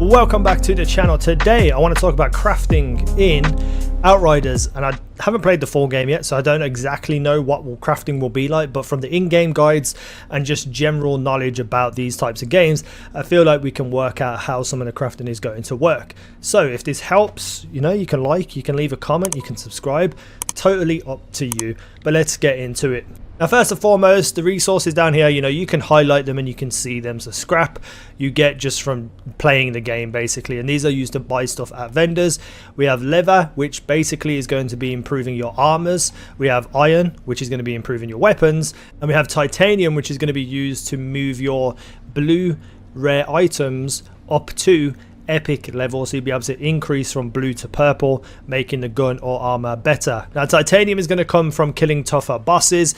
Welcome back to the channel. Today I want to talk about crafting in Outriders, and I haven't played the full game yet, so I don't exactly know what crafting will be like, but from the in-game guides and just general knowledge about these types of games, I feel like we can work out how some of the crafting is going to work. So if this helps, you know, you can leave a comment, you can subscribe, totally up to you, but let's get into it. Now, first and foremost, the resources down here, you know, you can highlight them and you can see them. So scrap you get just from playing the game, basically, and these are used to buy stuff at vendors. We have leather, which basically is going to be improving your armors. We have iron, which is going to be improving your weapons, and we have titanium, which is going to be used to move your blue rare items up to epic level, so you'll be able to increase from blue to purple, making the gun or armor better. Now, titanium is going to come from killing tougher bosses,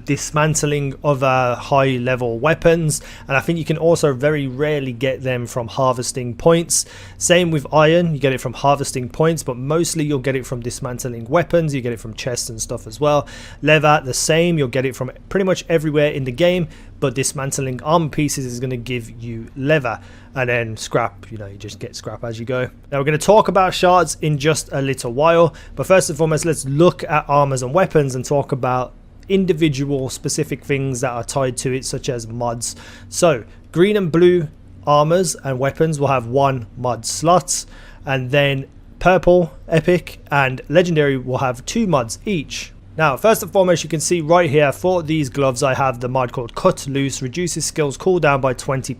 dismantling other high level weapons, and I think you can also very rarely get them from harvesting points. Same with iron, you get it from harvesting points, but mostly you'll get it from dismantling weapons. You get it from chests and stuff as well. Leather, the same, you'll get it from pretty much everywhere in the game, but dismantling armor pieces is going to give you leather. And then scrap, you know, you just get scrap as you go. Now we're going to talk about shards in just a little while, but first and foremost, let's look at armors and weapons and talk about individual specific things that are tied to it, such as mods. So green and blue armors and weapons will have 1 mod slot, and then purple, epic, and legendary will have 2 mods each. Now, first and foremost, you can see right here for these gloves, I have the mod called Cut Loose, reduces skills cooldown by 20.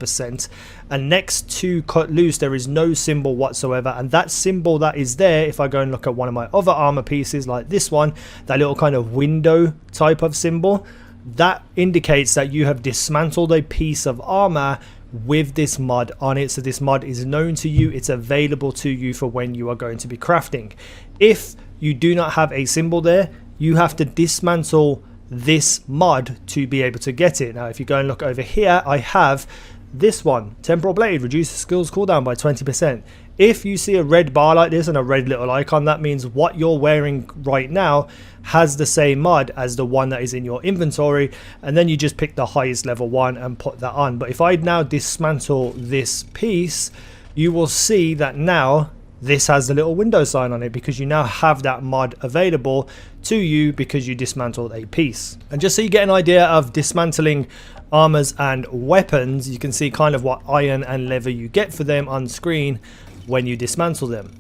And next to Cut Loose, there is no symbol whatsoever. And that symbol that is there, if I go and look at one of my other armor pieces like this one, that little kind of window type of symbol, that indicates that you have dismantled a piece of armor with this mod on it. So this mod is known to you, it's available to you for when you are going to be crafting. If you do not have a symbol there, you have to dismantle this mod to be able to get it. Now, if you go and look over here, I have this one, Temporal Blade, reduces skills cooldown by 20%. If you see a red bar like this and a red little icon, that means what you're wearing right now has the same mod as the one that is in your inventory, and then you just pick the highest level one and put that on. But if I now dismantle this piece, you will see that now this has the little window sign on it, because you now have that mod available to you because you dismantled a piece. And just so you get an idea of dismantling armors and weapons, you can see kind of what iron and leather you get for them on screen when you dismantle them.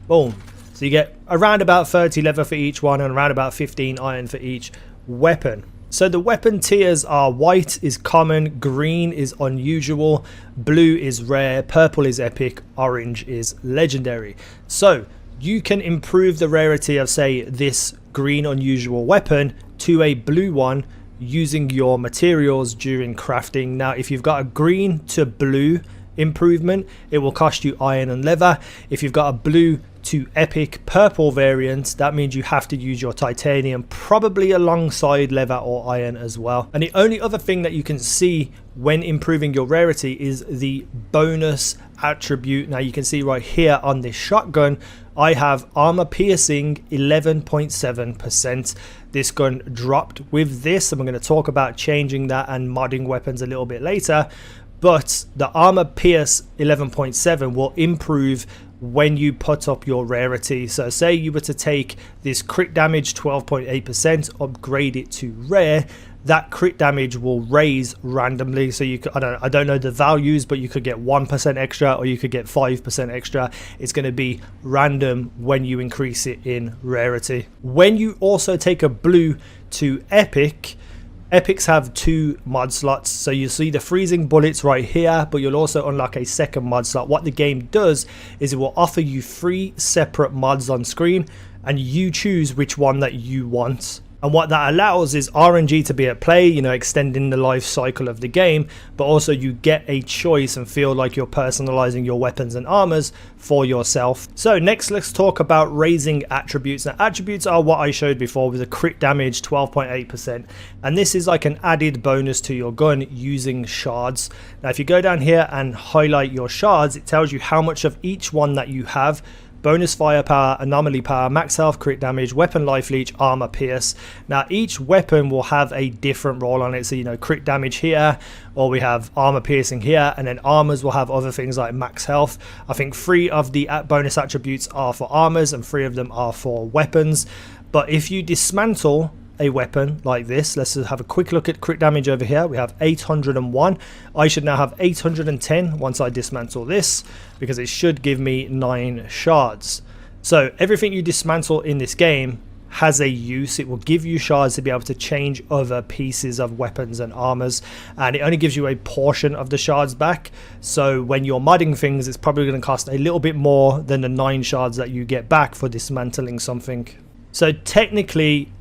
Boom. So you get around about 30 leather for each one and around about 15 iron for each weapon. So the weapon tiers are: white is common, green is unusual, blue is rare, purple is epic, orange is legendary. So you can improve the rarity of, say, this green unusual weapon to a blue one using your materials during crafting. Now, if you've got a green to blue improvement, it will cost you iron and leather. If you've got a blue to epic purple variant, that means you have to use your titanium, probably alongside leather or iron as well. And the only other thing that you can see when improving your rarity is the bonus attribute. Now you can see right here on this shotgun, I have armor piercing 11.7%. This gun dropped with this, and we're going to talk about changing that and modding weapons a little bit later. But the armor pierce 11.7 will improve when you put up your rarity. So say you were to take this crit damage 12.8%, upgrade it to rare, that crit damage will raise randomly. So you could, I don't know the values, but you could get 1% extra or you could get 5% extra. It's going to be random when you increase it in rarity. When you also take a blue to epic, epics have 2 mod slots. So you see the freezing bullets right here, but you'll also unlock a second mod slot. What the game does is it will offer you 3 separate mods on screen, and you choose which one that you want. And what that allows is RNG to be at play, you know, extending the life cycle of the game, but also you get a choice and feel like you're personalizing your weapons and armors for yourself. So next, let's talk about raising attributes. Now, attributes are what I showed before with a crit damage 12.8%, and this is like an added bonus to your gun using shards. Now, if you go down here and highlight your shards, it tells you how much of each one that you have bonus firepower, anomaly power, max health, crit damage, weapon life leech, armor pierce. Now each weapon will have a different role on it, so you know, crit damage here, or we have armor piercing here, and then armors will have other things like max health. I think 3 of the bonus attributes are for armors and 3 of them are for weapons. But if you dismantle a weapon like this, let's just have a quick look at crit damage over here. We have 801. I should now have 810 once I dismantle this, because it should give me 9 shards. So everything you dismantle in this game has a use. It will give you shards to be able to change other pieces of weapons and armors, and it only gives you a portion of the shards back. So when you're modding things, it's probably going to cost a little bit more than the 9 shards that you get back for dismantling something. So technically,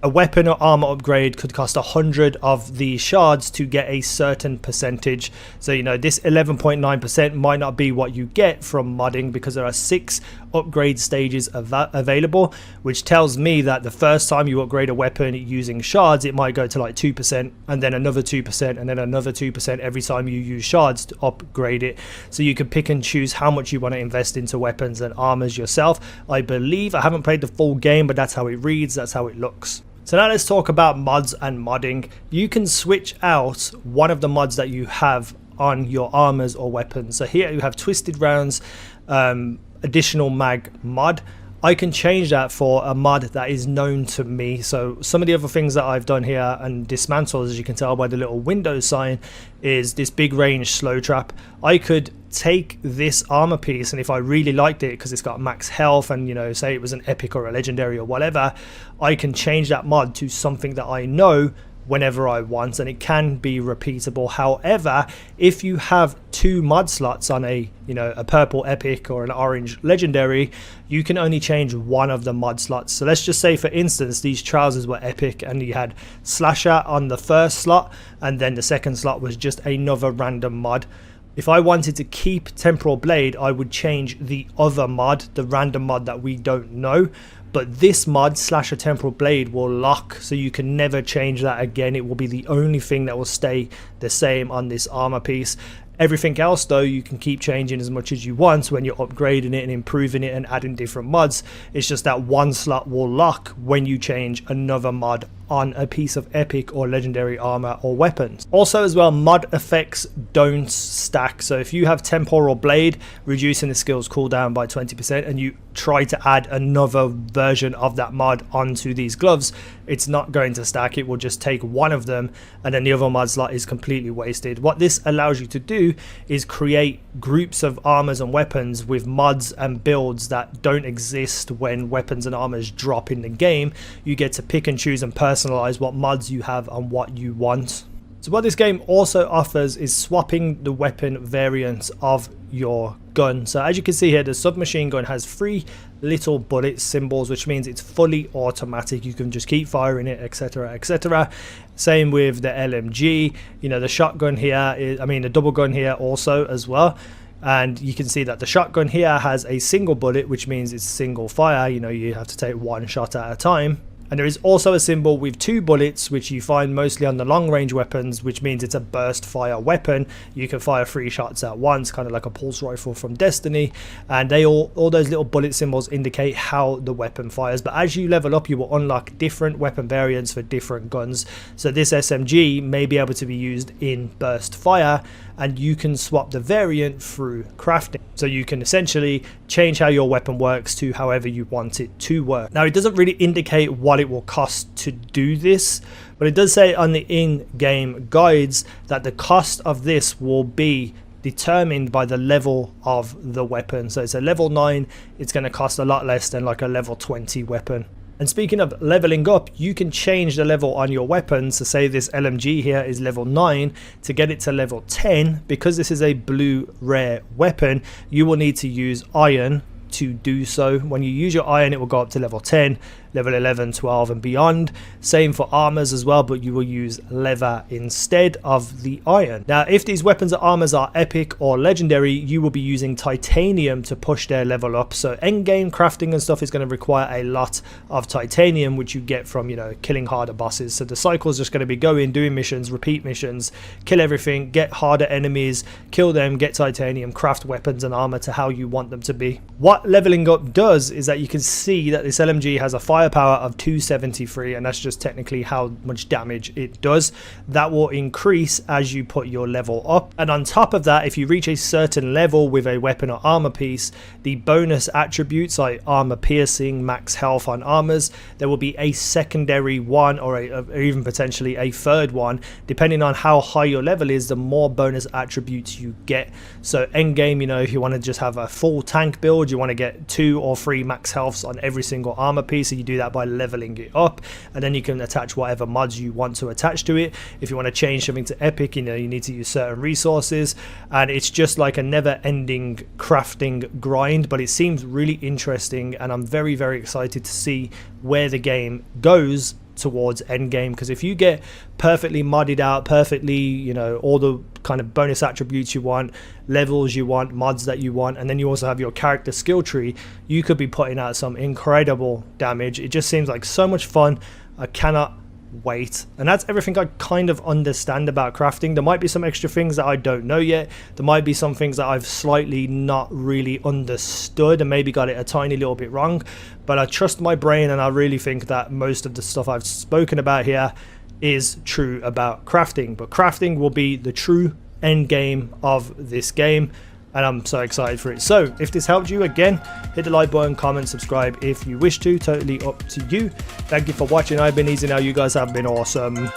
a weapon or armor upgrade could cost 100 of the shards to get a certain percentage. So you know, this 11.9% might not be what you get from modding, because there are 6 upgrade stages available, which tells me that the first time you upgrade a weapon using shards, it might go to like 2%, and then another 2%, and then another 2% every time you use shards to upgrade it. So you can pick and choose how much you want to invest into weapons and armors yourself. I believe, I haven't played the full game, but that's how it reads, that's how it looks. So now let's talk about mods and modding. You can switch out one of the mods that you have on your armors or weapons. So here you have Twisted Rounds additional mag mod. I can change that for a mod that is known to me. So some of the other things that I've done here and dismantled, as you can tell by the little Windows sign, is this big range slow trap. I could take this armor piece, and if I really liked it because it's got max health, and you know, say it was an epic or a legendary or whatever, I can change that mod to something that I know whenever I want, and it can be repeatable. However, if you have 2 mod slots on a, you know, a purple epic or an orange legendary, you can only change one of the mod slots. So let's just say, for instance, these trousers were epic and you had slasher on the first slot, and then the second slot was just another random mod. If I wanted to keep temporal blade, I would change the other mod, the random mod that we don't know. But this mod, slasher temporal blade, will lock, so you can never change that again. It will be the only thing that will stay the same on this armor piece. Everything else, though, you can keep changing as much as you want when you're upgrading it and improving it and adding different mods. It's just that one slot will lock when you change another mod on a piece of epic or legendary armor or weapons. Also as well, mod effects don't stack. So if you have temporal blade, reducing the skill's cooldown by 20%, and you try to add another version of that mod onto these gloves, it's not going to stack. It will just take one of them, and then the other mod slot is completely wasted. What this allows you to do is create groups of armors and weapons with mods and builds that don't exist when weapons and armors drop in the game. You get to pick and choose and personalize what mods you have and what you want. So what this game also offers is swapping the weapon variants of your gun. So as you can see here, the submachine gun has 3 little bullet symbols, which means it's fully automatic. You can just keep firing it, etc, etc. Same with the LMG. You know, the shotgun here is, I mean, the double gun here also as well. And you can see that the shotgun here has a single bullet, which means it's single fire. You know, you have to take 1 shot at a time. And there is also a symbol with 2 bullets, which you find mostly on the long range weapons, which means it's a burst fire weapon. You can fire 3 shots at once, kind of like a pulse rifle from Destiny. And they all those little bullet symbols indicate how the weapon fires. But as you level up, you will unlock different weapon variants for different guns. So this SMG may be able to be used in burst fire, and you can swap the variant through crafting. So you can essentially change how your weapon works to however you want it to work. Now, it doesn't really indicate what it will cost to do this, but it does say on the in-game guides that the cost of this will be determined by the level of the weapon. So it's a level 9, it's going to cost a lot less than like a level 20 weapon. And speaking of leveling up, you can change the level on your weapons. So say this LMG here is level 9. To get it to level 10, because this is a blue rare weapon, you will need to use iron to do so. When you use your iron, it will go up to level 10. level 11, 12 and beyond. Same for armors as well, but you will use leather instead of the iron. Now if these weapons or armors are epic or legendary, you will be using titanium to push their level up. So endgame crafting and stuff is going to require a lot of titanium, which you get from, you know, killing harder bosses. So the cycle is just going to be going, doing missions, repeat missions, kill everything, get harder enemies, kill them, get titanium, craft weapons and armor to how you want them to be. What leveling up does is that you can see that this LMG has a firepower of 273, and that's just technically how much damage it does. That will increase as you put your level up, and on top of that, if you reach a certain level with a weapon or armor piece, the bonus attributes like armor piercing, max health on armors, there will be a secondary one or even potentially a third one, depending on how high your level is. The more bonus attributes you get. So end game, you know, if you want to just have a full tank build, you want to get 2 or 3 max healths on every single armor piece, so you do that by leveling it up, and then you can attach whatever mods you want to attach to it. If you want to change something to epic, you know, you need to use certain resources, and it's just like a never-ending crafting grind. But it seems really interesting, and I'm very, very excited to see where the game goes towards end game, because if you get perfectly modded out, perfectly, you know, all the kind of bonus attributes you want, levels you want, mods that you want, and then you also have your character skill tree, you could be putting out some incredible damage. It just seems like so much fun. I cannot wait. And that's everything I kind of understand about crafting. There might be some extra things that I don't know yet. There might be some things that I've slightly not really understood and maybe got it a tiny little bit wrong, but I trust my brain, and I really think that most of the stuff I've spoken about here is true about crafting. But crafting will be the true end game of this game, and I'm so excited for it. So if this helped you, again, hit the like button, comment, subscribe if you wish to. Totally up to you. Thank you for watching. I've been easynow. You guys have been awesome.